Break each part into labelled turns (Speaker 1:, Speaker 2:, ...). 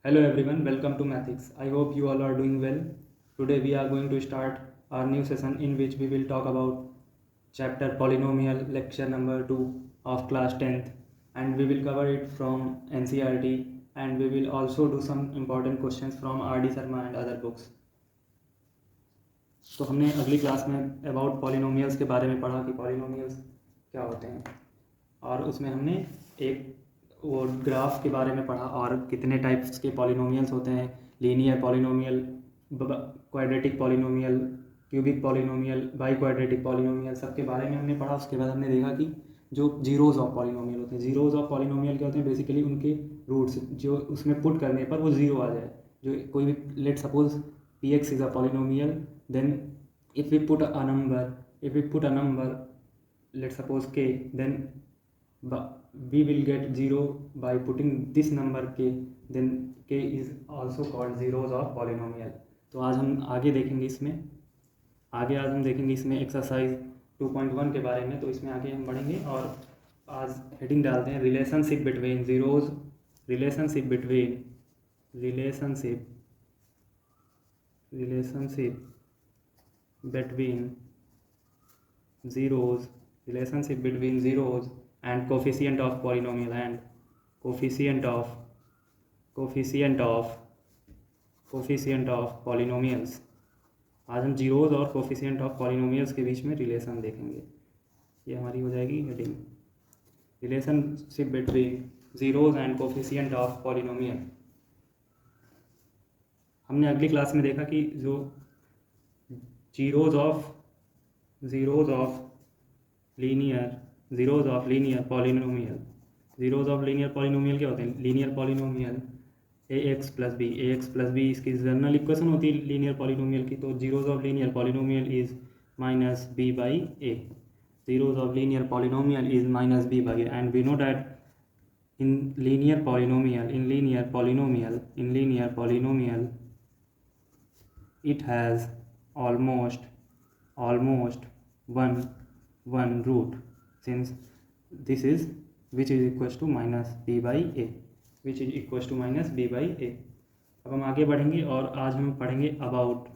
Speaker 1: Hello everyone, welcome to Mathics. I hope you all are doing well. Today we are going to start our new session in which we will talk about chapter polynomial lecture number 2 of class 10th, and we will cover it from NCERT, and we will also do some important questions from R.D. Sharma and other books. तो हमने अगली class में about polynomials के बारे में पढ़ा कि polynomials क्या होते हैं, और उसमें हमने एक वो ग्राफ के बारे में पढ़ा और कितने टाइप्स के पॉलिनोमियल्स होते हैं, linear polynomial, quadratic polynomial, cubic polynomial, by quadratic polynomial, सब के बारे में हमने पढ़ा। उसके बाद हमने देखा कि जो जीरोज़ ऑफ पॉलिनोमियल होते हैं, जीरोज़ ऑफ पॉलिनोमियल क्या होते हैं, बेसिकली उनके रूट्स जो उसमें पुट करने पर वो ज़ीरो आ जाए। जो कोई भी late suppose P x is a polynomial, then if we put a number, let's suppose k, then we will get 0 by putting this number k, then k is also called zeros of polynomial। तो आज हम आगे देखेंगे इसमें exercise 2.1 के बारे में। तो इसमें आगे हम बढ़ेंगे और आज हेडिंग डालते हैं relationship between zeros, relationship between zeros and coefficient of polynomial and coefficient of polynomials। आज हम जीरोज और कोफिशिएंट ऑफ पॉलिनोमियल्स के बीच में रिलेशन देखेंगे। ये हमारी हो जाएगी heading, relationship between zeros and coefficient of polynomial. हमने अगली क्लास में देखा कि जो जीरोज ऑफ लीनियर पॉलिनोमियल क्या होते हैं? Linear polynomial A X plus B इसकी जनरल इक्वेशन होती है लीनियर पॉलिनोमियल की। तो zeros of linear polynomial is minus B by A, zeros of linear polynomial is minus B by A, and we know that in linear polynomial it has almost one root, since this is which is equals to minus b by a, अब हम आगे बढ़ेंगे और आज हम पढ़ेंगे about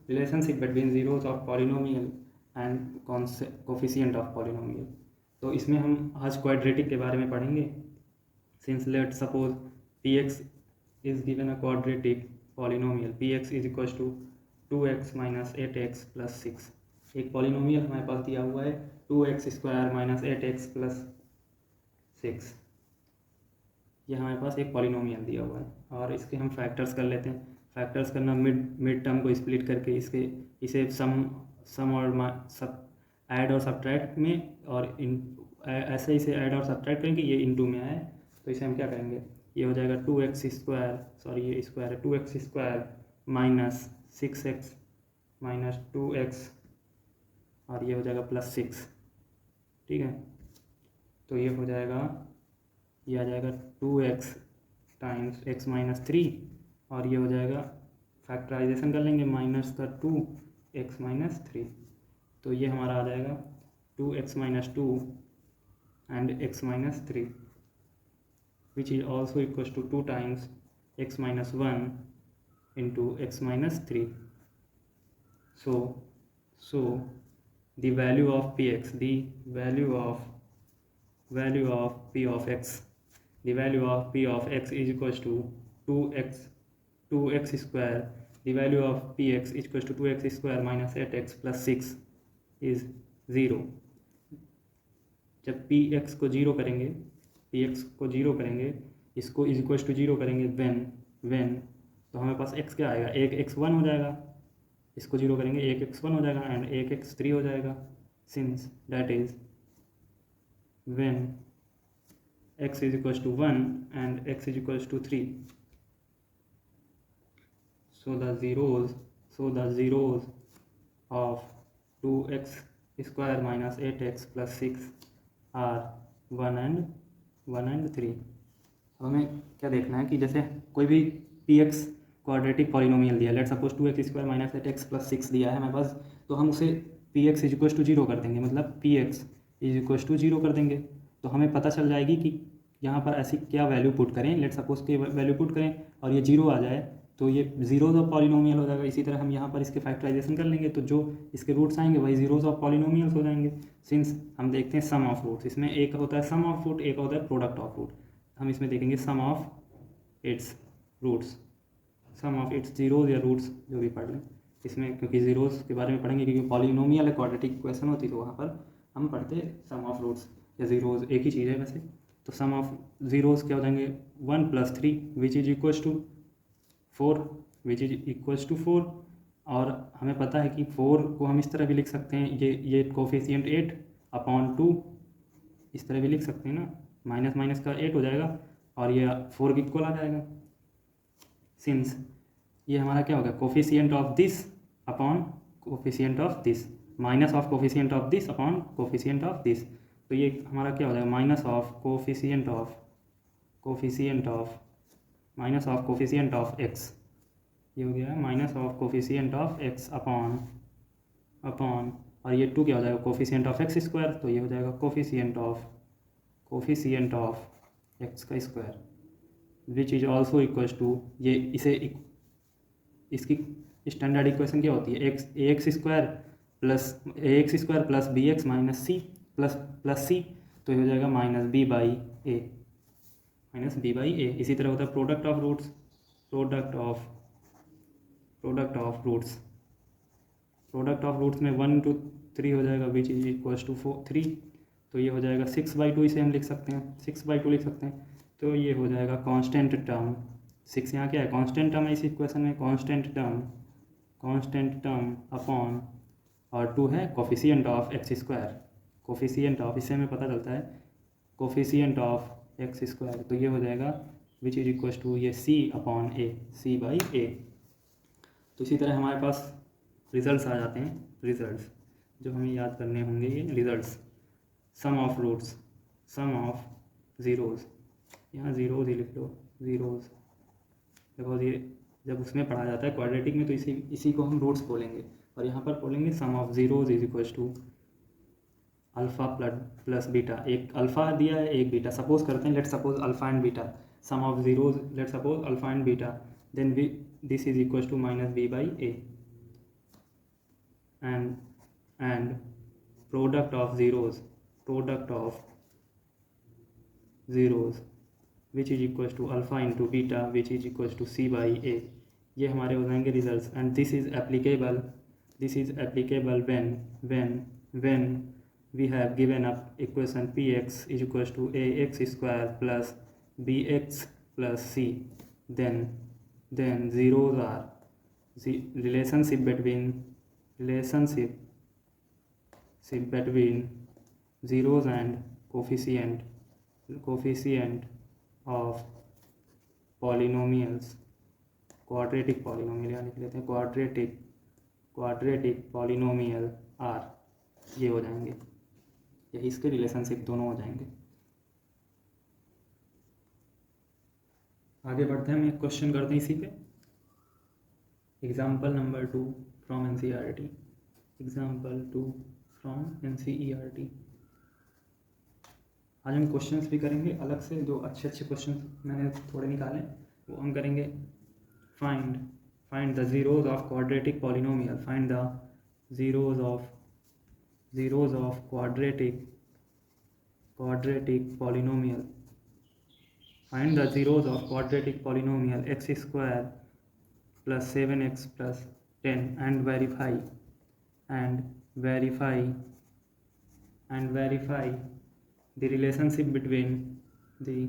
Speaker 1: relationship between zeros of polynomial and coefficient of polynomial. तो इसमें हम आज क्वाड्रेटिक के बारे में पढ़ेंगे। Since let suppose P X is given a quadratic polynomial, P X is equal to 2x minus 8x plus 6। एक पॉलिनोमियल हमारे पास दिया हुआ है 2x square minus 8x plus 6। ये हमारे पास एक पॉलिनोमियल दिया हुआ है और इसके हम फैक्टर्स कर लेते हैं। फैक्टर्स करना मिड टर्म को स्प्लिट करके इसे सम और ऐड और सब्ट्रैक्ट में, और ऐसे इसे ऐड और सब्ट्रैक्ट करेंगे, ये इनटू में आए तो इसे हम क्या करेंगे, ये हो जाएगा 2x स्क्वायर, ये स्क्वायर है 2x square minus 6x minus 2x, और ये हो जाएगा प्लस 6। ठीक है, तो ये हो जाएगा, ये आ जाएगा 2x टाइम्स x माइनस 3, और ये हो जाएगा फैक्टराइजेशन कर लेंगे माइनस का 2x माइनस 3, तो ये हमारा आ जाएगा 2x minus 2 and x minus 3 which is also equals to 2 times x minus 1 into x minus 3। So the value of px, the value of p of x is equals to 2x square, the value of px is equals to 2x square minus 8x plus 6 is 0। जब px को zero करेंगे, इसको is equals to zero करेंगे when तो हमारे पास x क्या आएगा, एक x1 हो जाएगा, इसको जीरो करेंगे एक x1 हो जाएगा एंड एक x3 हो जाएगा, since that is when x is equals to 1 and x is equals to 3। so the zeros of 2x square minus 8x plus 6 are 1 and 3। अब हमें क्या देखना है कि जैसे कोई भी पी एक्स क्वाड्रेटिक पॉलिनोमियल दिया, let suppose 2x square minus 8x plus 6 दिया है हमारे पास, तो हम उसे P X is equals to zero कर देंगे, मतलब P X is equals to zero कर देंगे, तो हमें पता चल जाएगी कि यहाँ पर ऐसी क्या वैल्यू पुट करें, लेट सपोज के वैल्यू पुट करें और ये 0 आ जाए तो ये जीरोज ऑफ पॉलिनोमियल हो जाएगा। इसी तरह हम यहाँ पर इसके फैक्टराइजेशन कर लेंगे तो जो इसके रूट्स आएंगे वही जीरोज ऑफ पॉलिनोमियल्स हो जाएंगे। सिंस हम देखते हैं सम ऑफ रूट्स, इसमें एक होता है सम ऑफ रूट, एक होता है प्रोडक्ट ऑफ रूट। हम इसमें देखेंगे sum of its roots, sum of its zeros या रूट्स जो भी पढ़ लें इसमें, क्योंकि जीरोज के बारे में पढ़ेंगे क्योंकि पॉलिनोमियल है, क्वाड्रेटिक इक्वेशन होती तो वहाँ पर हम पढ़ते सम ऑफ रूट्स या जीरोज, एक ही चीज़ है वैसे। तो सम ऑफ जीरोज क्या हो जाएंगे 1 + 3 which is equals to 4 which is equals to 4। और हमें पता है कि 4 को हम इस तरह भी लिख सकते हैं, ये कोफिशिएंट 8/2 इस तरह भी लिख सकते हैं ना, माइनस माइनस का 8 हो जाएगा और ये 4 के इक्वल आ जाएगा। सिंस ये हमारा क्या होगा coefficient of this upon coefficient of this, minus of coefficient of this upon coefficient of this. तो ये हमारा क्या हो जाएगा minus of coefficient of x, ये हो गया minus of coefficient of x upon और ये 2 क्या हो जाएगा कोफिशिएंट ऑफ एक्स स्क्वायर, तो ये हो जाएगा कोफिशिएंट ऑफ एक्स का square which is also equals to, ये इसे इसकी स्टैंडर्ड इक्वेशन क्या होती है x square plus b x minus c plus c, तो ये हो जाएगा माइनस बी बाई ए। इसी तरह होता है प्रोडक्ट ऑफ रूट्स में 1 to 3 हो जाएगा विच इज इक्वल्स टू 3, तो ये हो जाएगा 6/2, इसे हम लिख सकते हैं 6/2 लिख सकते हैं। तो ये हो जाएगा कांस्टेंट टर्म, 6 यहाँ क्या है कांस्टेंट टर्म है इस इक्वेशन में, कांस्टेंट टर्म अपॉन और 2 है coefficient of x square, coefficient of, इससे हमें पता चलता है कोफिशिएंट ऑफ एक्स स्क्वायर, तो ये हो जाएगा विच इज इक्वल्स टू ये c/a। तो इसी तरह हमारे पास रिजल्ट्स आ जाते हैं, रिजल्ट्स जो हमें याद करने होंगे, ये results sum of roots, sum of zeros, यहाँ ज़ीरोज़ ही लिख लो ज़ीरोज़, बिकॉज ये जब उसमें पढ़ा जाता है क्वाड्रेटिक में तो इसी को हम रूट्स बोलेंगे, और यहाँ पर बोलेंगे sum of zeros is equals to alpha plus beta, एक अल्फ़ा दिया है एक बीटा, सपोज करते हैं let suppose alpha and beta, sum of zeros let suppose alpha and beta, then this is equals to minus B by a, and product of zeros which is equals to alpha into beta which is equals to c/a, ये हमारे हो जाएंगे results. And this is applicable when we have given up equation px is equals to ax square plus bx plus c, then zeros are the relationship between zeros and coefficient of polynomials, quadratic polynomial यहाँ लिख लेते हैं quadratic polynomial r, ये हो जाएंगे, यही इसके relationship दोनों हो जाएंगे। आगे बढ़ते हैं, हम एक क्वेश्चन करते हैं इसी पे, एग्जाम्पल नंबर 2 फ्रॉम NCERT, आज हम क्वेश्चंस भी करेंगे अलग से, जो अच्छे क्वेश्चंस मैंने थोड़े निकाले वो हम करेंगे। Find the zeros of quadratic polynomial, find the zeros of quadratic polynomial, find the zeros of quadratic polynomial x square plus 7x plus 10 and verify the relationship between the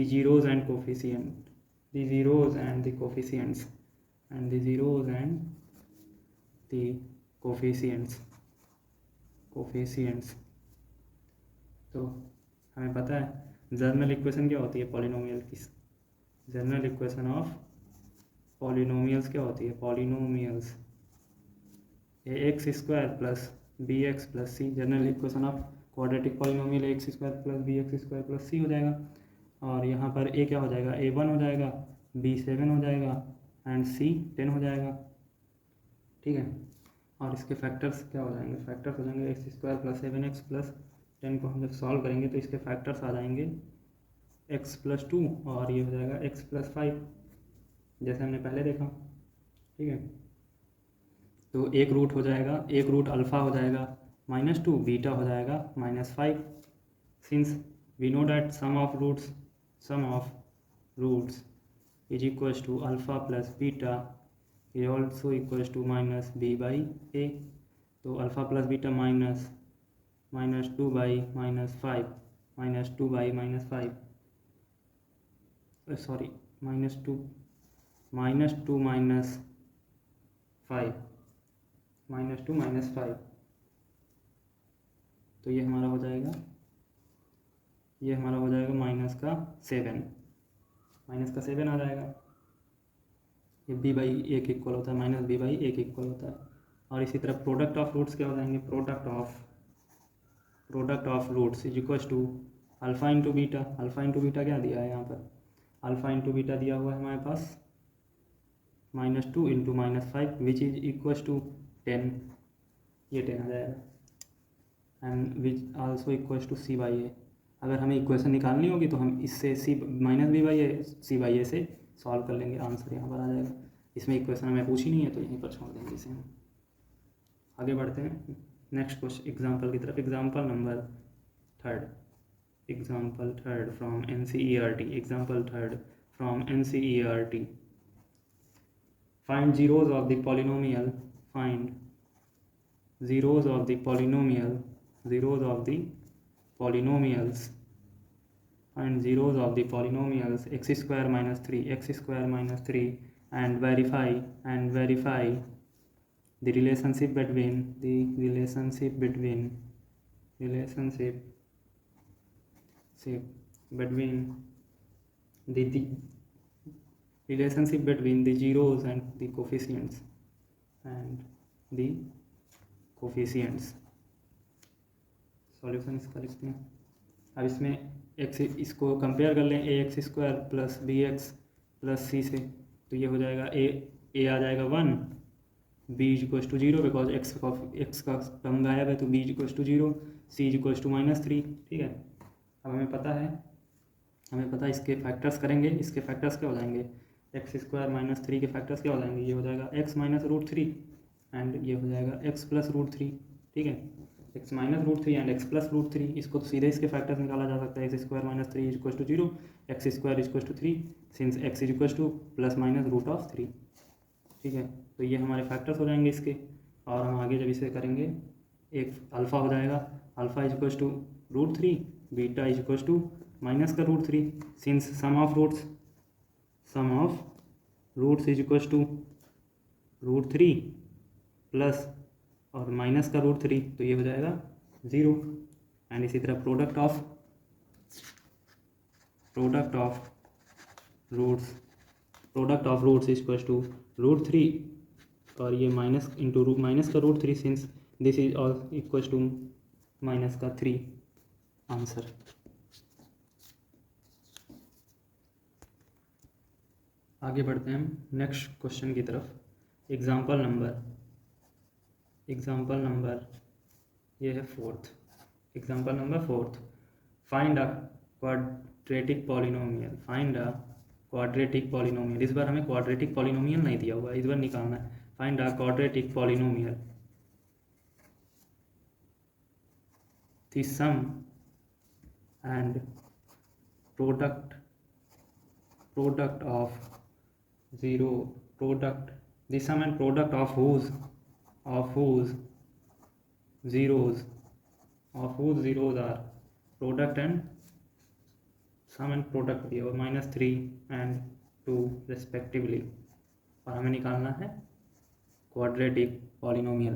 Speaker 1: zeros and coefficients। तो हमें पता है general equation क्या होती है polynomial की, general equation of polynomials क्या होती है, polynomials ax square plus bx plus c, general equation of quadratic polynomial ax square plus bx square plus c हो जाएगा, और यहाँ पर a क्या हो जाएगा a1 हो जाएगा, b 7 हो जाएगा एंड c 10 हो जाएगा, ठीक है। और इसके फैक्टर्स क्या हो जाएंगे, फैक्टर्स हो जाएंगे x square plus 7x plus 10 को हम जब सॉल्व करेंगे तो इसके फैक्टर्स आ जाएंगे x प्लस 2 और ये हो जाएगा x प्लस 5, जैसे हमने पहले देखा। ठीक है, तो एक रूट हो जाएगा, एक रूट अल्फ़ा हो जाएगा -2, बीटा हो जाएगा -5। Since we know that sum of roots is equals to alpha plus beta is also equals to -b/a। तो alpha plus beta -2 by -5 -2 by -5 sorry -2 -2 -5 -2 -5, तो ये हमारा हो जाएगा, ये हमारा हो जाएगा -7 आ जाएगा। ये b/a के इक्वल होता है, -b/a के इक्वल होता है। और इसी तरह प्रोडक्ट ऑफ रूट्स क्या हो जाएंगे, product of roots is equals to alpha into beta. Alpha into beta क्या दिया है यहाँ पर, अल्फ़ा इंटू बीटा दिया हुआ है हमारे पास -2 into -5 which is equals to 10, ये 10 आ जाएगा। And which also equals to c/a। अगर हमें इक्वेशन निकालनी होगी तो हम इससे c/a से सॉल्व कर लेंगे, आंसर यहाँ पर आ जाएगा। इसमें इक्वेशन हमें पूछी नहीं है तो यहीं पर छोड़ देंगे इसे हम। आगे बढ़ते हैं नेक्स्ट क्वेश्चन एग्जाम्पल की तरफ। Example third from NCERT। Find zeros of the polynomial, find zeros of the polynomials, find zeros of the polynomials x square minus 3 and verify the relationship between the relationship between the relationship between the zeros and the coefficients solution इसका लिखते हैं। अब इसमें x, इसको compare कर लें ax² plus bx plus c से, तो ये हो जाएगा a आ जाएगा 1, b equals to 0 because x का टर्म गायब है, तो b equals to 0, c equals to -3। ठीक है, अब हमें पता है इसके फैक्टर्स करेंगे, इसके फैक्टर्स क्या हो जाएंगे, x² -3 के फैक्टर्स क्या हो जाएंगे, ये हो जाएगा x माइनस √3 एंड ये हो जाएगा x प्लस √3। ठीक है, x minus √3 and x plus √3, इसको तो सीधे इसके फैक्टर्स निकाला जा सकता है। x² - 3 equal to 0, x² equal to 3 since x is equal to plus minus √3। ठीक है, तो ये हमारे फैक्टर्स हो जाएंगे इसके। और हम आगे जब इसे करेंगे, एक अल्फ़ा हो जाएगा, alpha is equal to √3, beta is equal to minus का √3 since sum of roots is equal to √3 plus और माइनस का √3, तो ये हो जाएगा 0। एंड इसी तरह product of roots is equal to √3 और ये माइनस का √3 since this is all equal to minus का 3 आंसर। आगे बढ़ते हैं हम नेक्स्ट क्वेश्चन की तरफ। एग्जाम्पल नंबर ये है example number 4। Find a quadratic polynomial. इस बार हमें क्वाड्रेटिक पॉलिनोमियल नहीं दिया हुआ है, इस बार निकालना है। Find a quadratic polynomial, the sum and product of whose zeros are product and sum and product दिया और -3 and 2 respectively। और हमें निकालना है क्वाड्रेटिक पॉलिनोमियल,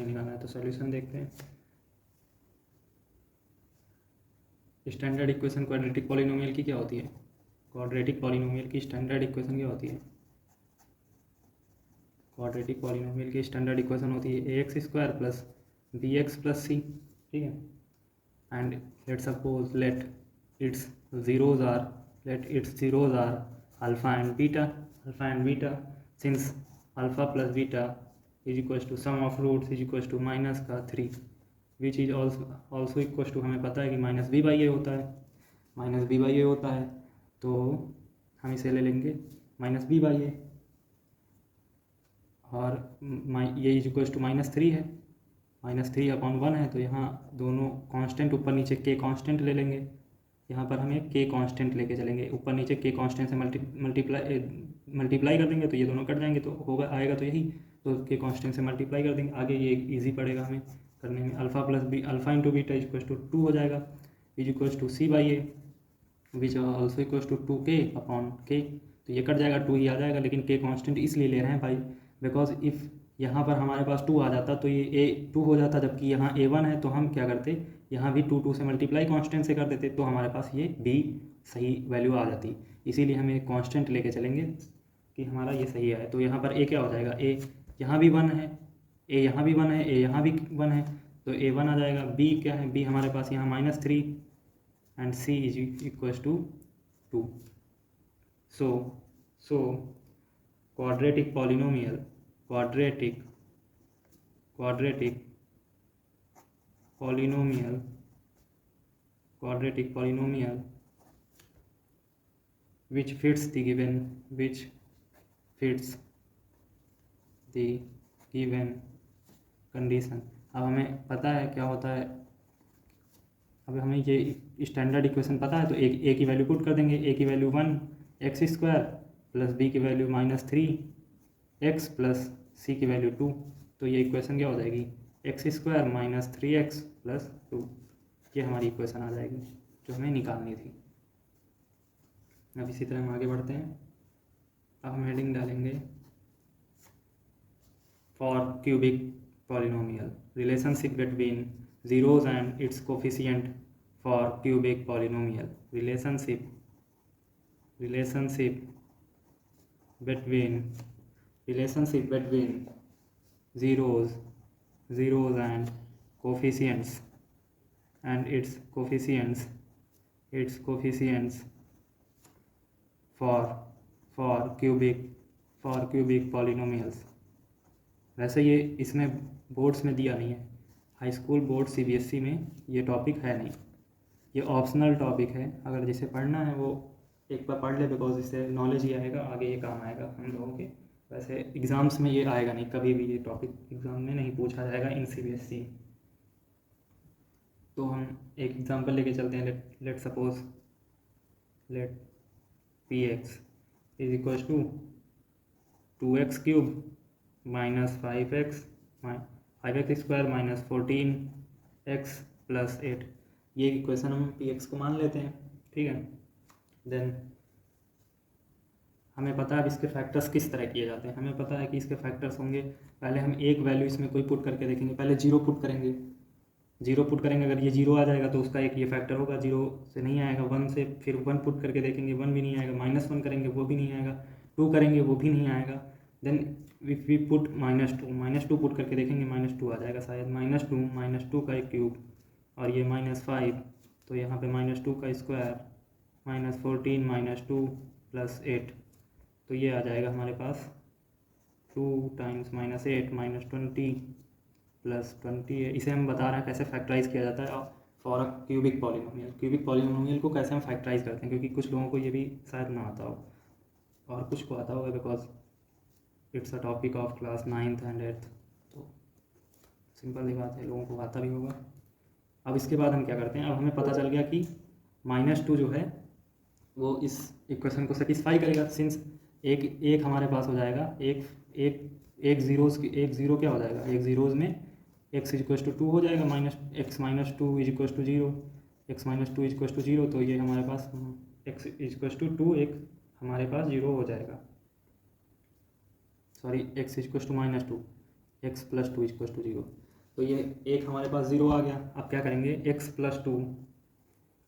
Speaker 1: निकालना है। तो सॉल्यूशन देखते हैं। स्टैंडर्ड इक्वेशन क्वाड्रेटिक पॉलिनोमियल की क्या होती है, क्वाड्रेटिक पॉलिनोमियल की स्टैंडर्ड इक्वेशन क्या होती है, क्वाड्रेटिक पॉलिनोमियल की स्टैंडर्ड इक्वेशन होती है ax² plus bx plus c। ठीक है, and let suppose let its zeros are alpha and beta since alpha plus beta is equals to sum of roots is equals to minus का 3 which is also equals to, हमें पता है कि minus B by ए होता है, minus B by ए होता है, तो हम इसे ले लेंगे माइनस बी बाई ए, और ये इज इक्वल्स टू -3 है, -3 अपॉन 1 है, तो यहाँ दोनों कांस्टेंट ऊपर नीचे के कांस्टेंट ले लेंगे, यहाँ पर हमें के कांस्टेंट लेके चलेंगे, ऊपर नीचे के कांस्टेंट से मल्टीप्लाई कर देंगे तो ये दोनों कट जाएंगे, तो होगा आएगा तो यही, तो के कांस्टेंट से मल्टीप्लाई कर देंगे, आगे ये इजी पड़ेगा हमें करने में। Alpha plus B alpha into beta is equals to 2 हो जाएगा, is equals to C by A which also equals to 2k upon K, तो ये कट जाएगा, 2 ही आ जाएगा, लेकिन के कांस्टेंट इसलिए ले रहे हैं भाई बिकॉज इफ़ यहाँ पर हमारे पास 2 आ जाता तो ये A 2 हो जाता, जबकि यहाँ A1 है, तो हम क्या करते, यहाँ भी 2 से मल्टीप्लाई कांस्टेंट से कर देते, तो हमारे पास ये B सही वैल्यू आ जाती, इसीलिए हम एक कांस्टेंट लेके चलेंगे कि हमारा ये सही है। तो यहाँ पर A क्या हो जाएगा, A यहाँ भी 1 है, A यहाँ भी 1 है, A यहाँ भी 1 है, तो A1 आ जाएगा। B क्या है, B हमारे पास यहाँ -3 and C is equals to 2। So quadratic polynomial quadratic polynomial which fits the given condition। अब हमें पता है क्या होता है, अब हमें ये स्टैंडर्ड इक्वेशन पता है, तो ए की वैल्यू पुट कर देंगे, ए की value 1 X square plus B की वैल्यू -3 एक्स प्लस सी की वैल्यू 2, तो ये इक्वेशन क्या हो जाएगी, एक्स स्क्वायर -3x प्लस 2, ये हमारी इक्वेशन आ जाएगी जो हमें निकालनी थी। अब इसी तरह हम आगे बढ़ते हैं। अब हम हेडिंग डालेंगे for cubic polynomial, relationship between zeros and its coefficient for cubic polynomial, relationship between zeros and coefficients and its coefficients for cubic polynomials। वैसे ये इसमें बोर्ड्स में दिया नहीं है, हाई स्कूल बोर्ड CBSE में ये टॉपिक है नहीं, ये ऑप्शनल टॉपिक है, अगर जिसे पढ़ना है वो एक बार पढ़ ले, बिकॉज इससे नॉलेज ही आएगा, आगे ये काम आएगा हम लोगों के। वैसे एग्ज़ाम्स में ये आएगा नहीं, कभी भी ये टॉपिक एग्ज़ाम में नहीं पूछा जाएगा इन CBSE। तो हम एक एग्जांपल लेके चलते हैं, let suppose let px is equal to 2x cube minus 5x square minus 14x plus 8, ये इक्वेशन हम px को मान लेते हैं, ठीक है। देन हमें पता है अब इसके फैक्टर्स किस तरह किए जाते हैं, हमें पता है कि इसके फैक्टर्स होंगे, पहले हम एक वैल्यू इसमें कोई पुट करके देखेंगे, पहले 0 पुट करेंगे, अगर ये 0 आ जाएगा तो उसका एक ये फैक्टर होगा, 0 से नहीं आएगा, 1 से फिर 1 पुट करके देखेंगे, 1 भी नहीं आएगा, -1 करेंगे वो भी नहीं आएगा, 2 करेंगे वो भी नहीं आएगा। Then if we put -2 put करके देखेंगे, -2 आ जाएगा शायद, -2 का क्यूब और ये -5, तो यहाँ पे -2 का स्क्वायर -14 -2 प्लस 8, तो ये आ जाएगा हमारे पास 2 टाइम्स -8 -20 प्लस 20 है। इसे हम बता रहे हैं कैसे फैक्टराइज किया जाता है for a cubic polynomial. Cubic polynomial को कैसे हम फैक्टराइज करते हैं, क्योंकि कुछ लोगों को ये भी शायद ना आता हो और कुछ को आता होगा, because it's a topic of class 9th and 8th, तो सिंपल ही बात है, लोगों को आता भी होगा। अब इसके बाद हम क्या करते हैं, अब हमें पता चल गया कि -2 जो है वो इस इक्वेशन को सेटिस्फाई करेगा, सिंस एक हमारे पास हो जाएगा, एक ज़ीरो क्या हो जाएगा, एक ज़ीरोज़ में x इज इक्वल टू 2 हो जाएगा, x -2 is equal to 0, x -2 is equal to 0, तो ये हमारे पास x इज इक्वल टू 2 एक हमारे पास 0 हो जाएगा, sorry x is equal to -2, x plus 2 is equal to 0, तो ये एक हमारे पास 0 आ गया। अब क्या करेंगे, x प्लस 2,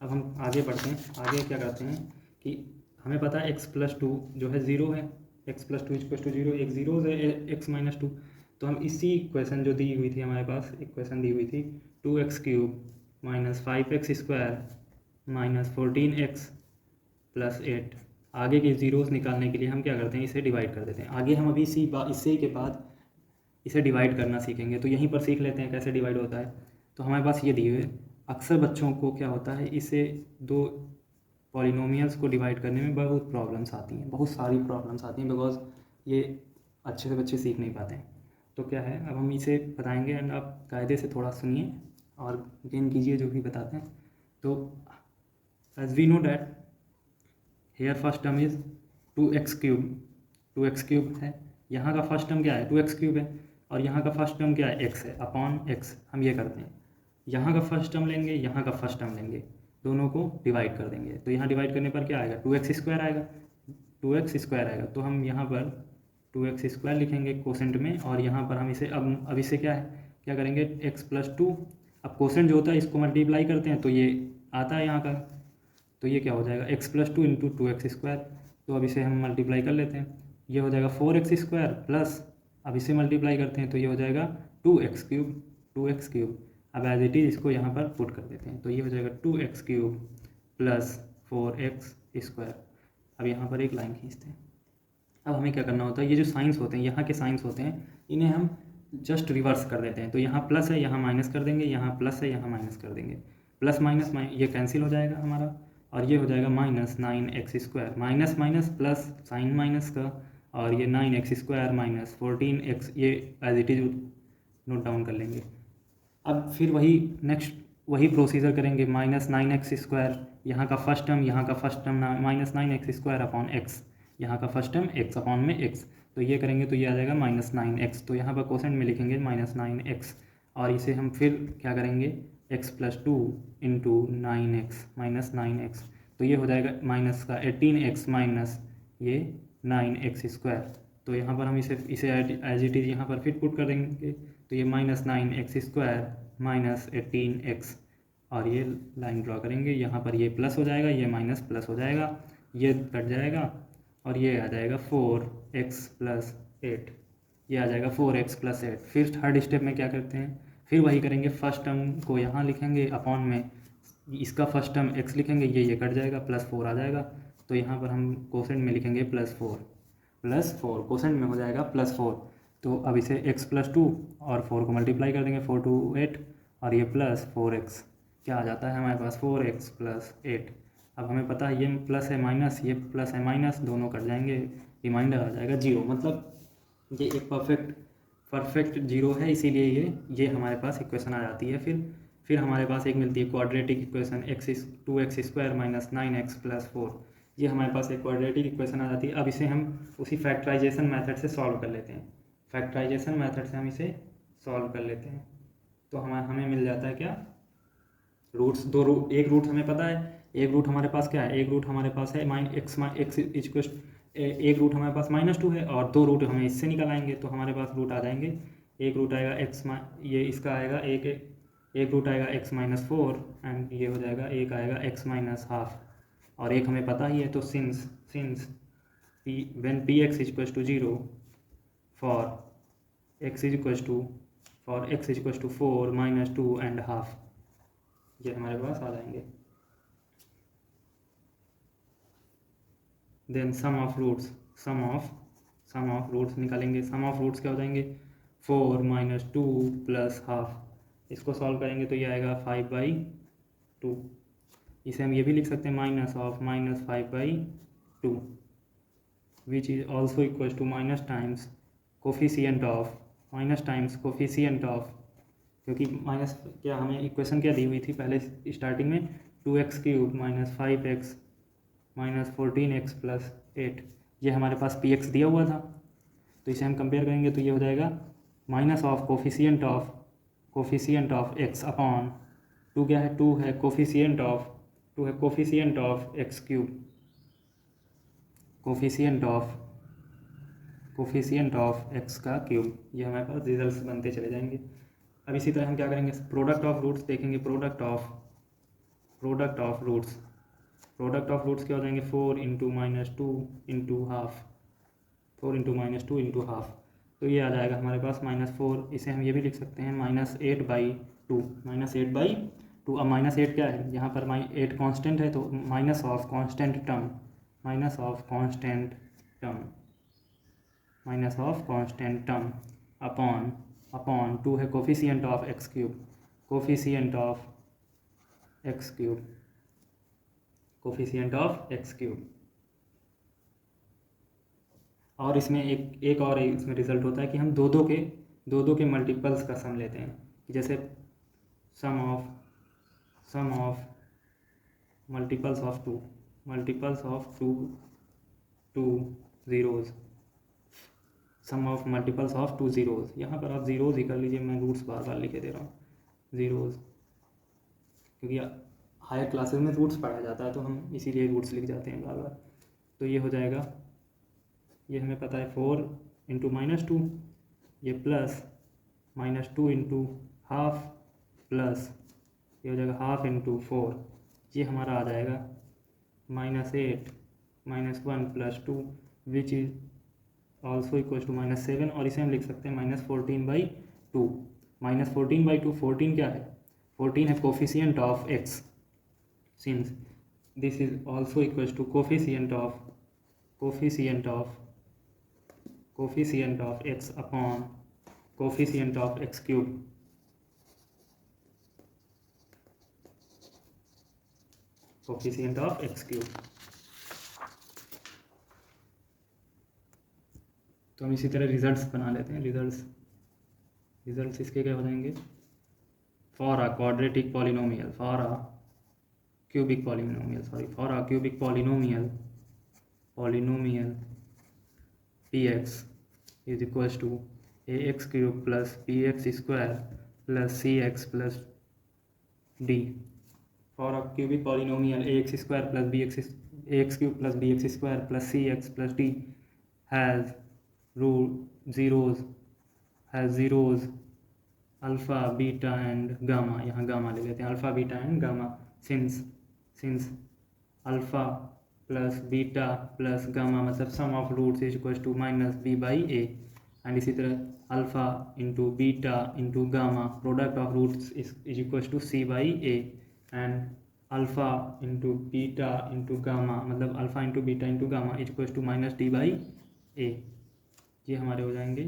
Speaker 1: अब हम आगे बढ़ते हैं, आगे क्या करते हैं कि हमें पता है x प्लस 2 जो है 0 है, x plus 2 is equal to 0, एक 0 है x -2, तो हम इसी इक्वेशन जो दी हुई थी, हमारे पास इक्वेशन दी हुई थी 2x cube minus 5x square minus 14x plus 8, आगे के ज़ीरोज़ निकालने के लिए हम क्या करते हैं, इसे डिवाइड कर देते हैं। आगे हम अभी इससे के बाद इसे डिवाइड करना सीखेंगे, तो यहीं पर सीख लेते हैं कैसे डिवाइड होता है। तो हमारे पास ये दिए हुए, अक्सर बच्चों को क्या होता है, इसे दो पॉलिनोमियल्स को डिवाइड करने में बहुत प्रॉब्लम्स आती हैं, बहुत सारी प्रॉब्लम्स आती हैं, बिकॉज ये अच्छे से बच्चे सीख नहीं पाते हैं। तो क्या है, अब हम इसे बताएंगे एंड आप कायदे से थोड़ा सुनिए और गेन कीजिए जो भी बताते हैं। तो as we know that here first term is 2x³ 2x³ है। यहाँ का फर्स्ट टर्म क्या है, 2x³ है, और यहाँ का फर्स्ट टर्म क्या है, x है, अपॉन x। हम ये करते हैं, यहाँ का फर्स्ट टर्म लेंगे, यहाँ का फर्स्ट टर्म लेंगे, दोनों को डिवाइड कर देंगे। तो यहाँ डिवाइड करने पर क्या आएगा, 2x² आएगा, 2x² आएगा। तो हम यहाँ पर 2x² लिखेंगे कोसेंट में, और यहाँ पर हम इसे अब इसे क्या करेंगे, x+2। अब कोसेंट जो होता है इसको मल्टीप्लाई करते हैं तो ये आता है यहाँ का, तो ये क्या हो जाएगा, x+2 इंटू 2x²। तो अब इसे हम मल्टीप्लाई कर लेते हैं, ये हो जाएगा 4x² प्लस, अब इसे मल्टीप्लाई करते हैं तो ये हो जाएगा 2x³। अब एज इट इज़ इसको यहाँ पर पुट कर देते हैं, तो ये हो जाएगा 2x³ प्लस 4x²। अब यहाँ पर एक लाइन खींचते हैं। अब हमें क्या करना होता है, ये जो साइंस होते हैं, यहाँ के साइंस होते हैं, इन्हें हम जस्ट रिवर्स कर देते हैं। तो यहाँ प्लस है, यहाँ माइनस कर देंगे, यहाँ प्लस है, यहाँ माइनस कर देंगे, प्लस माइनस ये कैंसिल हो जाएगा हमारा, और ये हो जाएगा -9x², minus minus plus sign minus का, और ये 9x² माइनस 14x, ये as it is note down कर लेंगे। अब फिर वही प्रोसीजर करेंगे, -9x², यहाँ का फर्स्ट टर्म, यहाँ का first term -9x² upon x, यहाँ का फर्स्ट टर्म x अपॉन में x। तो ये करेंगे तो ये आ जाएगा -9x। तो यहाँ पर कोसेंट में लिखेंगे -9x, और इसे हम फिर क्या करेंगे, x+2 इंटू 9x -9x। तो ये हो जाएगा माइनस का 18x माइनस ये 9x²। तो यहाँ पर हम इसे एज इट इज़ यहाँ पर फिर पुट कर देंगे, तो ये -9x² माइनस 18x, और ये लाइन ड्रॉ करेंगे, यहाँ पर ये प्लस हो जाएगा, ये माइनस प्लस हो जाएगा, ये कट जाएगा, और ये आ जाएगा 4x+8, ये आ जाएगा 4x+8। फिर थर्ड स्टेप में क्या करते हैं, फिर वही करेंगे, फर्स्ट टर्म को यहाँ लिखेंगे, अपॉन में इसका फर्स्ट टर्म x लिखेंगे, ये कट जाएगा, +4 आ जाएगा। तो यहाँ पर हम कोसेंट में लिखेंगे +4, कोसेंट में हो जाएगा +4। तो अब इसे x+2 और 4 को मल्टीप्लाई कर देंगे, 4 2 8, और ये +4x क्या आ जाता है हमारे पास, 4x+8। अब हमें पता है ये प्लस है माइनस, ये प्लस है माइनस, दोनों कट जाएंगे, रिमाइंडर आ जाएगा 0। मतलब ये एक परफेक्ट 0 है, इसीलिए ये हमारे पास इक्वेशन आ जाती है। फिर हमारे पास एक मिलती है quadratic equation, 2x² minus 9x plus 4। ये हमारे पास एक क्वाड्रेटिक इक्वेशन आ जाती है। अब इसे हम उसी फैक्टराइजेशन मेथड से सॉल्व कर लेते हैं, फैक्टराइजेशन मेथड से हम इसे सॉल्व कर लेते हैं। तो हमें मिल जाता है क्या, रूट्स, एक रूट हमें पता है, एक रूट हमारे पास क्या है, एक रूट हमारे पास है एक रूट हमारे पास -2 है, और 2 रूट हमें इससे निकल आएंगे, तो हमारे पास रूट आ जाएंगे, एक रूट आएगा ये इसका आएगा एक रूट आएगा x-4, एंड ये हो जाएगा एक आएगा x-12, और एक हमें पता ही है। तो since when px = 0 for x = 4 -2 and half, ये हमारे पास आ जाएंगे। देन सम ऑफ रूट्स निकालेंगे, सम ऑफ रूट्स क्या हो जाएंगे, 4 - 2 + ½ इसको सॉल्व करेंगे तो ये आएगा 5/2। इसे हम ये भी लिख सकते हैं -5/2, which is also equal to minus times coefficient of, क्योंकि माइनस क्या हमें इक्वेशन क्या दी हुई थी पहले स्टार्टिंग में, 2x³ - 5x - 14x + 8, ये हमारे पास px दिया हुआ था। तो इसे हम कंपेयर करेंगे तो ये हो जाएगा minus of coefficient of x upon 2 क्या है, 2 है coefficient of x³, coefficient of x का क्यूब। ये हमारे पास रिजल्ट्स बनते चले जाएंगे। अब इसी तरह हम क्या करेंगे, प्रोडक्ट ऑफ रूट्स देखेंगे, प्रोडक्ट ऑफ रूट्स क्या हो जाएंगे, 4 × -2 × ½ 4 × -2 × ½ तो ये आ जाएगा हमारे पास -4। इसे हम ये भी लिख सकते हैं -8/2 अब -8 क्या है, यहाँ पर 8 कांस्टेंट है, तो minus of constant term minus of constant term, minus of constant term upon 2 है coefficient of x cube, coefficient of x cube, coefficient of x cube. और इसमें एक और इसमें रिजल्ट होता है कि हम दो दो के मल्टीपल्स का सम लेते हैं, जैसे sum of multiples of two zeros, sum of multiples of 2 zeros. यहाँ पर आप ज़ीरोज़ ही कर लीजिए, मैं रूट्स बार बार लिखे दे रहा हूँ ज़ीरोज़, क्योंकि हायर क्लासेस में रूट्स पढ़ा जाता है तो हम इसीलिए रूट्स लिख जाते हैं बार बार। तो ये हो जाएगा, ये हमें पता है 4 इंटू -2, ये प्लस -2 इंटू हाफ प्लस ये हो जाएगा हाफ इंटू 4, ये हमारा आ जाएगा -8 -1 + 2 which is also equal to -7, और इसे हम लिख सकते हैं -14/2। -14/2, 14 क्या है? 14 है coefficient of X, since this is also equal to coefficient of x upon coefficient of x cube, coefficient of x cube. तो हम इसी तरह रिजल्ट्स बना लेते हैं। रिजल्ट्स इसके क्या हो जाएंगे? For a quadratic polynomial, for a cubic polynomial px is equals to ax cube plus bx square plus cx plus d. For a cubic polynomial ax cube plus bx square plus cx plus d has zeros alpha, beta and gamma. यहाँ gamma ले लेते हैं, alpha beta and gamma, since alpha plus beta plus gamma मतलब sum of roots is equal to -b/a, and इसी तरह alpha into beta into gamma product of roots is equal to c/a, and alpha into beta into gamma मतलब alpha into beta into gamma is equal to -d/a। ये हमारे हो जाएंगे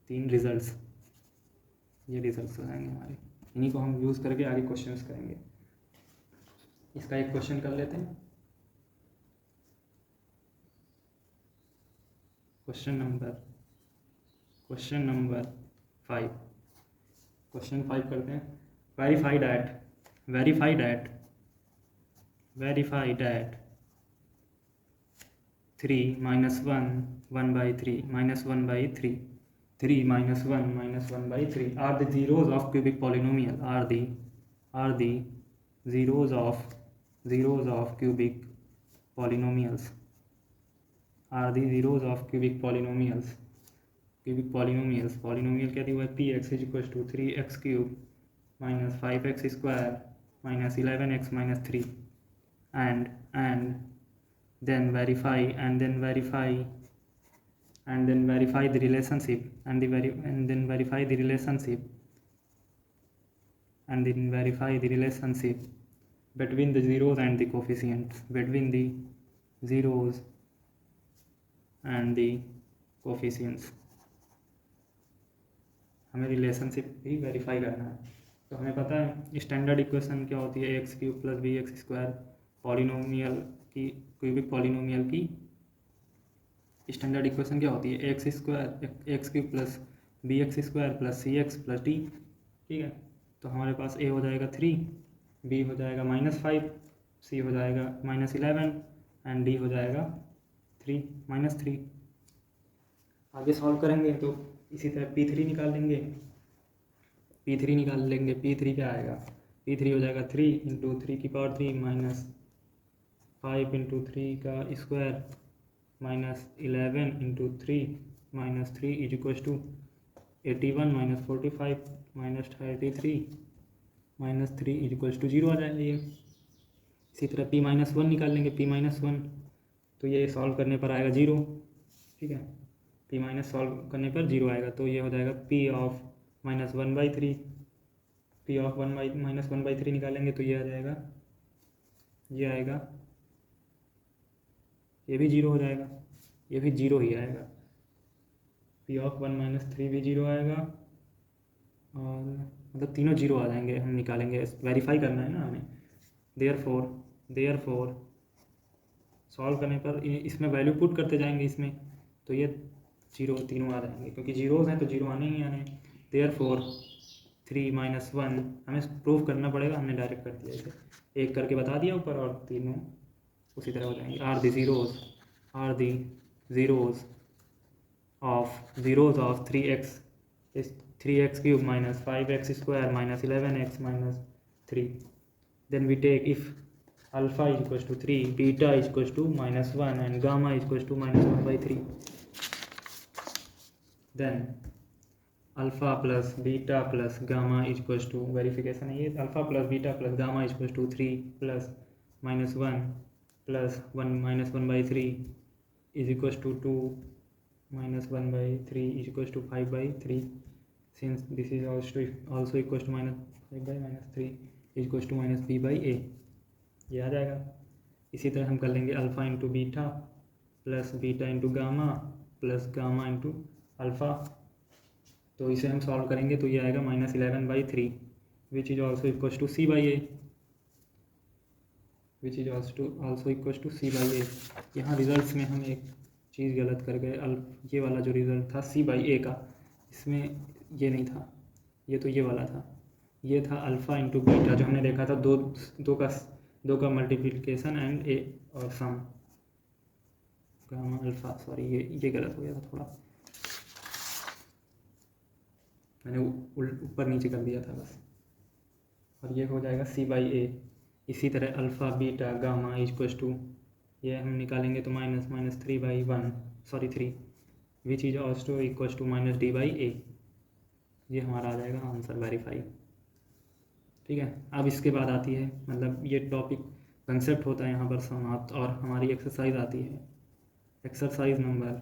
Speaker 1: 3 results, ये results हो जाएंगे हमारे। इन्हीं को हम यूज़ करके आगे क्वेश्चंस करेंगे। इसका एक क्वेश्चन कर लेते हैं। क्वेश्चन नंबर 5, क्वेश्चन 5 करते हैं। Verify that 3 - 1 1/3 -1/3 3 - 1 -1/3 are the zeros of cubic polynomial, are the zeros of cubic polynomials, are the zeros of cubic polynomials। polynomial क्या दिया हुआ है? px is equals to 3x cube minus 5x square minus 11x minus 3, and then verify the relationship and then verify the relationship between the zeros and the coefficients, हमें relationship भी verify करना है। तो हमें पता है स्टैंडर्ड इक्वेशन क्या होती है, x cube plus b x square polynomial की, क्यूबिक पॉलिनोमियल की स्टैंडर्ड इक्वेशन क्या होती है? X cube plus b x square plus c x plus d. ठीक है, तो हमारे पास ए हो जाएगा 3, बी हो जाएगा -5, सी हो जाएगा -11 एंड डी हो जाएगा 3 -3। आगे सॉल्व करेंगे तो इसी तरह P3 निकाल लेंगे। P3 क्या आएगा? P3 हो जाएगा 3 इंटू 3 की पावर 3 माइनस 5 इंटू 3 का square minus 11 into 3 minus 3 is equal to 81 minus 45 minus 33 minus 3 is equal to 0 आ जाएगा ये। इसी तरह P-1 निकाल लेंगे। P-1 तो ये सॉल्व करने पर आएगा 0। ठीक है, P- सॉल्व करने पर 0 आएगा, तो ये हो जाएगा P ऑफ -1/3। P ऑफ -1/3 निकालेंगे तो ये आ जाएगा, ये ये भी जीरो हो जाएगा, ये भी जीरो ही आएगा। पी ऑफ 1 माइनस 3 भी जीरो आएगा, और मतलब तीनों जीरो आ जाएंगे, हम निकालेंगे, वेरीफाई करना है ना हमें। देयरफॉर सॉल्व करने पर इसमें वैल्यू पुट करते जाएंगे इसमें, तो ये जीरो तीनों आ जाएंगे, क्योंकि जीरोज़ हैं तो जीरो आने ही आने। देयरफॉर 3 माइनस 1 हमें प्रूफ करना पड़ेगा, हमने डायरेक्ट कर दिया इसे, एक करके बता दिया ऊपर, और तीनों उसी तरह हो जाएंगे। Are the zeros of 3x is 3x cube minus 5x square minus 11x minus 3. Then we take if alpha is equals to 3, beta is equals to minus 1 and gamma is equals to minus 1 by 3. Then alpha plus beta plus gamma is equals to, verification है ये, alpha plus beta plus gamma is equals to 3 plus minus 1 plus 1 minus 1 by 3 is equals to 2 minus 1 by 3 is equals to 5 by 3. Since this is also equals to minus 5 by minus 3 is equals to minus b by a, ये आ जाएगा। इसी तरह हम कर लेंगे alpha into beta plus beta into gamma plus gamma into alpha, तो इसे हम सॉल्व करेंगे तो ये आएगा minus 11 by 3 which is also equals to C by A, which is also equals to C by a. यहाँ रिजल्ट्स में हम एक चीज़ गलत कर गए, ये वाला जो रिज़ल्ट था सी बाई ए का, इसमें ये नहीं था, ये तो ये वाला था, ये था अल्फ़ा इंटू बीटा, जो हमने देखा था दो का मल्टीप्लिकेशन एंड ए और सम, गामा अल्फ़ा, सॉरी ये गलत हो गया था थोड़ा, मैंने ऊपर नीचे कर दिया था बस, और ये हो जाएगा सी बाई ए। इसी तरह alpha beta gamma equals to, ये हम निकालेंगे तो minus 3 by 3 which is also equals to minus d by a, ये हमारा आ जाएगा आंसर, वेरीफाई। ठीक है, अब इसके बाद आती है, मतलब ये टॉपिक कंसेप्ट होता है यहाँ पर समाप्त, और हमारी एक्सरसाइज आती है, एक्सरसाइज नंबर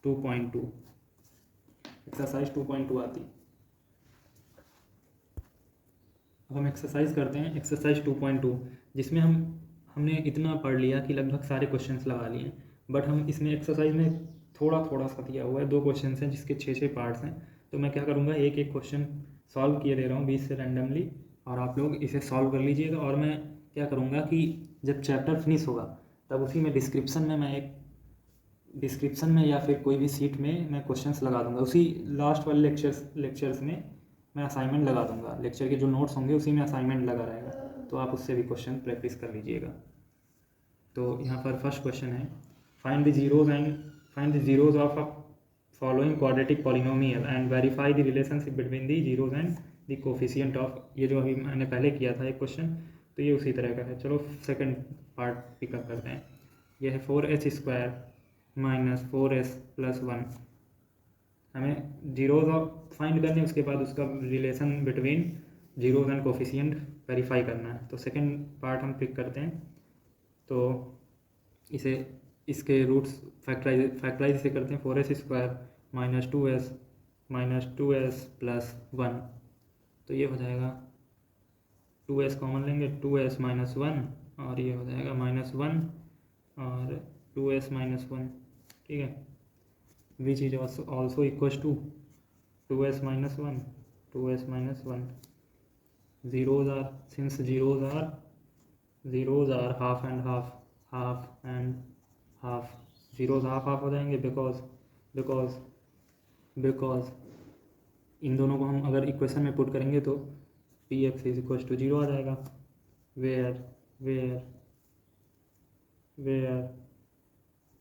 Speaker 1: 2.2, एक्सरसाइज 2.2 आती। अब हम एक्सरसाइज करते हैं, एक्सरसाइज 2.2, जिसमें हमने इतना पढ़ लिया कि लगभग सारे क्वेश्चंस लगा लिए, बट हम इसमें एक्सरसाइज में थोड़ा सा दिया हुआ है, 2 क्वेश्चंस हैं जिसके 6 पार्ट्स हैं, तो मैं क्या करूँगा, एक क्वेश्चन सॉल्व किए दे रहा हूँ 20 से रैंडमली, और आप लोग इसे सॉल्व कर लीजिएगा। और मैं क्या करूँगा कि जब चैप्टर फिनिश होगा तब उसी में डिस्क्रिप्शन में या फिर कोई भी सीट में मैं क्वेश्चंस लगा दूँगा, उसी लास्ट वाले लेक्चर्स में मैं असाइनमेंट लगा दूँगा, लेक्चर के जो नोट्स होंगे उसी में असाइनमेंट लगा रहेगा, तो आप उससे भी क्वेश्चन प्रैक्टिस कर लीजिएगा। तो यहाँ पर फर्स्ट क्वेश्चन है, find the zeros of a following quadratic polynomial and verify the relationship between the zeros and the coefficient of, ये जो अभी मैंने पहले किया था एक क्वेश्चन, तो ये उसी तरह का है। चलो सेकंड पार्ट पिकअप करते हैं, ये है 4h² माइनस 4s प्लस 1, हमें जीरोज ऑफ फाइंड करने, उसके बाद उसका relation between zeros and coefficient verify करना है। तो सेकंड पार्ट हम पिक करते हैं, तो इसके रूट्स फैक्टराइज इसे करते हैं, 4s² माइनस 2s प्लस 1, तो ये हो जाएगा 2s कॉमन लेंगे, 2s माइनस 1, और ये हो जाएगा -1 और 2s माइनस 1, ठीक है, which is also equals to 2s minus 1, zeros are, since zeros are half and half, zeros half हो जाएंगे, बिकॉज इन दोनों को हम अगर इक्वेशन में पुट करेंगे तो px इज इक्वल्स टू 0 आ जाएगा, where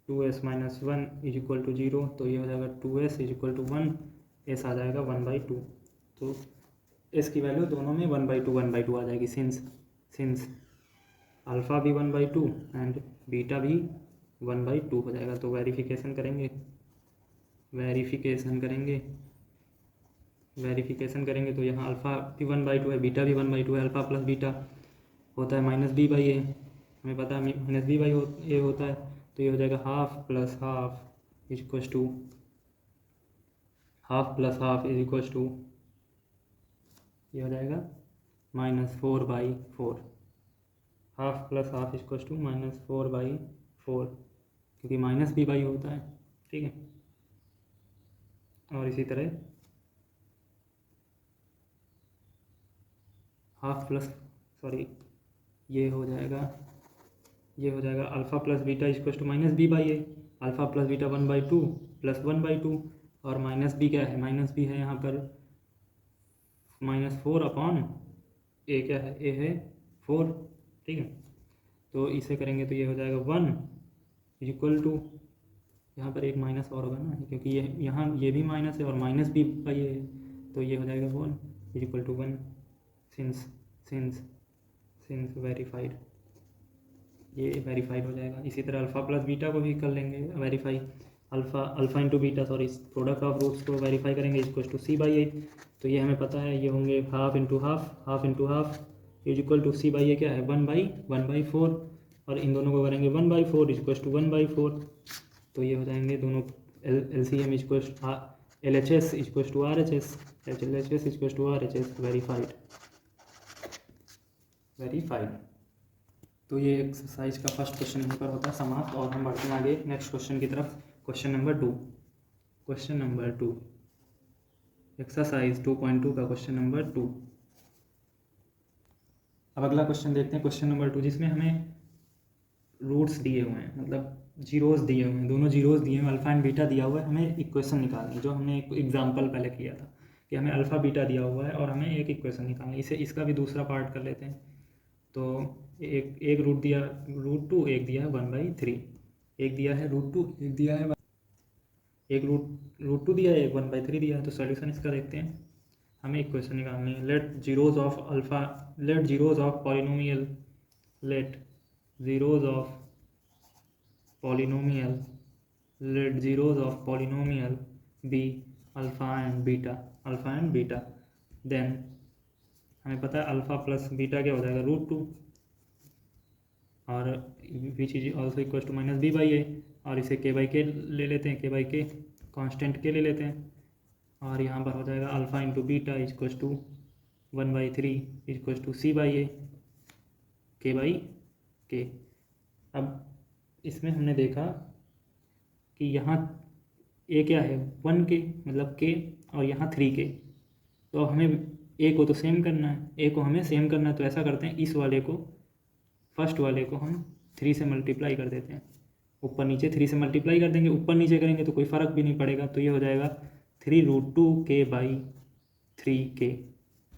Speaker 1: 2s minus 1 is equal to 0, तो ये हो जाएगा 2s is equal to 1, s आ जाएगा 1/2, तो s की वैल्यू दोनों में 1/2 आ जाएगी, सिंस अल्फ़ा भी 1/2 एंड बीटा भी 1/2 हो जाएगा। तो वेरिफिकेशन करेंगे तो यहाँ अल्फ़ा भी 1/2 है, बीटा भी 1/2 है, अल्फ़ा प्लस बीटा होता है -b/a, हमें पता है -b/a होता है, तो ये हो जाएगा half plus half is equals to ये हो जाएगा -4/4, half plus half equals to -4/4, क्योंकि माइनस बी बाई होता है, ठीक है। और इसी तरह हाफ प्लस सॉरी ये हो जाएगा alpha plus beta equal to minus B by A. Alpha plus beta 1/2 plus 1/2, और माइनस बी क्या है, माइनस बी है यहाँ पर -4 अपॉन ए, क्या है, ए है 4, ठीक है। तो इसे करेंगे तो ये हो जाएगा 1 इक्वल टू, यहाँ पर एक माइनस और होगा ना, क्योंकि ये यहाँ ये भी माइनस है और माइनस भी बाई है, तो ये हो जाएगा 1 इक्वल टू 1 सिंस वेरीफाइड, ये वेरीफाइड हो जाएगा। इसी तरह अल्फ़ा प्लस बीटा को भी कर लेंगे verify, alpha into beta sorry product of roots को वेरीफाई करेंगे equal to C by a. तो ये हमें पता है, ये होंगे half into half is equal to C by a, क्या है 1/4, और इन दोनों को करेंगे 1/4 इज इक्वल टू 1/4। तो ये हो जाएंगे दोनों LCM equal LHS equal to RHS, LHS equal to RHS, verified. तो ये एक्सरसाइज का फर्स्ट क्वेश्चन यहीं पर होता है समाप्त, और हम बढ़ते हैं आगे नेक्स्ट क्वेश्चन की तरफ। क्वेश्चन नंबर 2 एक्सरसाइज 2.2 का क्वेश्चन नंबर 2। अब अगला क्वेश्चन देखते हैं, क्वेश्चन नंबर 2, जिसमें हमें रूट्स दिए हुए हैं, मतलब जीरोस दिए हुए हैं, दोनों जीरोस दिए हुए हैं, अल्फ़ा एंड बीटा दिया हुआ है, हमें इक्वेशन निकालनी है। जो हमने एक एग्जाम्पल पहले किया था कि हमें अल्फ़ा बीटा दिया हुआ है और हमें एक इक्वेशन निकालनी है। इसका भी दूसरा पार्ट कर लेते हैं। तो एक रूट दिया √2, एक दिया है 1/3, एक दिया है √2, एक दिया है एक √2 दिया है, एक 1/3 दिया है। तो सॉल्यूशन इसका देखते हैं, हमें इक्वेशन निकालनी है। Let zeros of polynomial be alpha and beta, then हमें पता है अल्फ़ा प्लस बीटा क्या हो जाएगा √2, और which is also equal to minus B by a, और इसे के बाई के ले लेते हैं, के बाई के कॉन्स्टेंट के ले लेते हैं, और यहाँ पर हो जाएगा alpha into beta equal to 1/3 equal to C by a, k by के। अब इसमें हमने देखा कि यहाँ ए क्या है 1 के, मतलब के, और यहाँ 3 के। तो हमें ए को तो सेम करना है, ए को हमें सेम करना है, तो ऐसा करते हैं, इस वाले को, फर्स्ट वाले को हम 3 से मल्टीप्लाई कर देते हैं, ऊपर नीचे 3 से मल्टीप्लाई कर देंगे। ऊपर नीचे करेंगे तो कोई फ़र्क भी नहीं पड़ेगा, तो ये हो जाएगा 3√2k/3k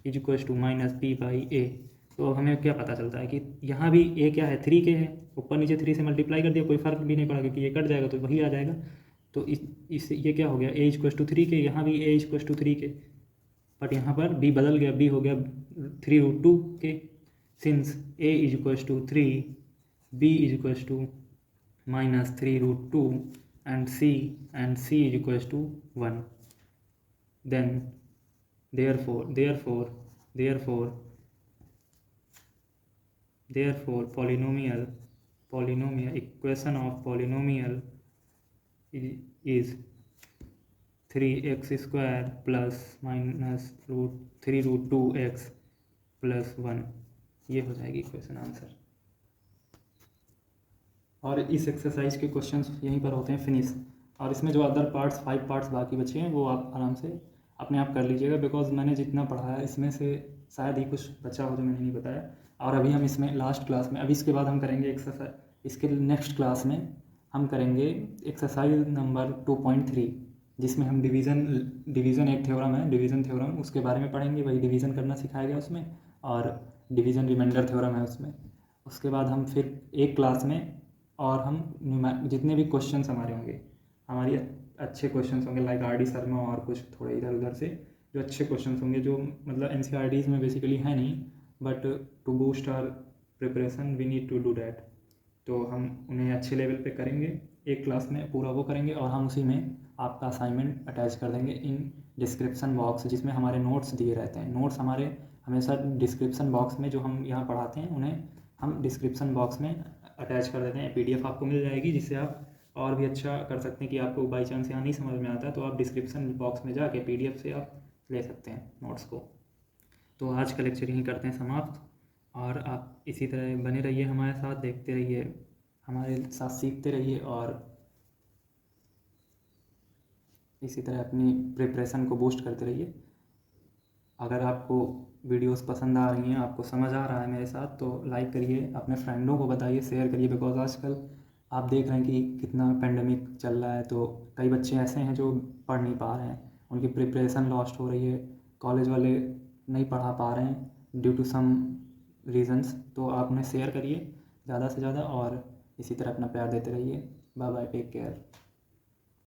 Speaker 1: is equal to minus B by a. तो हमें क्या पता चलता है कि यहाँ भी ए क्या है 3k है, ऊपर नीचे 3 से मल्टीप्लाई कर दिया, कोई फ़र्क भी नहीं पड़ा, क्योंकि ये कट जाएगा तो वही आ जाएगा। तो इस ये क्या हो गया, ए इक्वल टू 3k, यहाँ भी ए इक्वल टू 3k, बट यहाँ पर बी बदल गया, बी हो गया 3√2k। Since a is equal to 3, b is equal to -3√2 and c is equal to 1, then therefore polynomial equation of polynomial is 3x square plus -3√2x plus 1, ये हो जाएगी equation answer. और इस exercise के questions यहीं पर होते हैं फिनिश, और इसमें जो अदर पार्ट्स 5 पार्ट्स बाकी बचे हैं वो आप आराम से अपने आप कर लीजिएगा, बिकॉज मैंने जितना पढ़ाया इसमें से शायद ही कुछ बचा हो जो मैंने नहीं बताया। और अभी हम इसमें लास्ट क्लास में, अभी इसके बाद हम करेंगे एक्सरसाइज, इसके नेक्स्ट क्लास में हम करेंगे एक्सरसाइज नंबर 2.3, जिसमें हम डिवीज़न एक थ्योरम है, डिवीज़न थ्योरम, उसके बारे में पढ़ेंगे। वही डिवीज़न करना सिखाया गया उसमें, और डिवीज़न रिमाइंडर थ्योरम है उसमें। उसके बाद हम फिर एक क्लास में, और हम जितने भी क्वेश्चंस हमारे होंगे, हमारी अच्छे क्वेश्चंस होंगे लाइक RD शर्मा और कुछ थोड़े इधर उधर से जो अच्छे क्वेश्चंस होंगे, जो मतलब NCERTs में बेसिकली है नहीं, but to boost our preparation we need to do that. तो हम उन्हें अच्छे लेवल पे करेंगे, एक क्लास में पूरा वो करेंगे, और हम उसी में आपका असाइनमेंट अटैच कर देंगे इन डिस्क्रिप्शन बॉक्स, जिसमें हमारे नोट्स दिए रहते हैं। नोट्स हमारे हमेशा डिस्क्रिप्शन बॉक्स में, जो हम यहाँ पढ़ाते हैं उन्हें हम डिस्क्रिप्शन बॉक्स में अटैच कर देते हैं। PDF आपको मिल जाएगी, जिससे आप और भी अच्छा कर सकते हैं कि आपको बाई चांस यहाँ नहीं समझ में आता है तो आप डिस्क्रिप्शन बॉक्स में जाके PDF से आप ले सकते हैं नोट्स को। तो आज का लेक्चर यहीं करते हैं समाप्त, और आप इसी तरह बने रहिए हमारे साथ, देखते रहिए, हमारे साथ सीखते रहिए, और इसी तरह अपनी प्रिपरेशन को बूस्ट करते रहिए। अगर आपको वीडियोस पसंद आ रही हैं, आपको समझ आ रहा है मेरे साथ, तो लाइक करिए, अपने फ्रेंडों को बताइए, शेयर करिए। बिकॉज आजकल आप देख रहे हैं कि कितना पेंडेमिक चल रहा है, तो कई बच्चे ऐसे हैं जो पढ़ नहीं पा रहे हैं, उनकी प्रिपरेशन लॉस्ट हो रही है, कॉलेज वाले नहीं पढ़ा पा रहे हैं ड्यू टू सम रीजंस। तो आप उन्हें शेयर करिए ज़्यादा से ज़्यादा, और इसी तरह अपना प्यार देते रहिए। Bye bye, take care.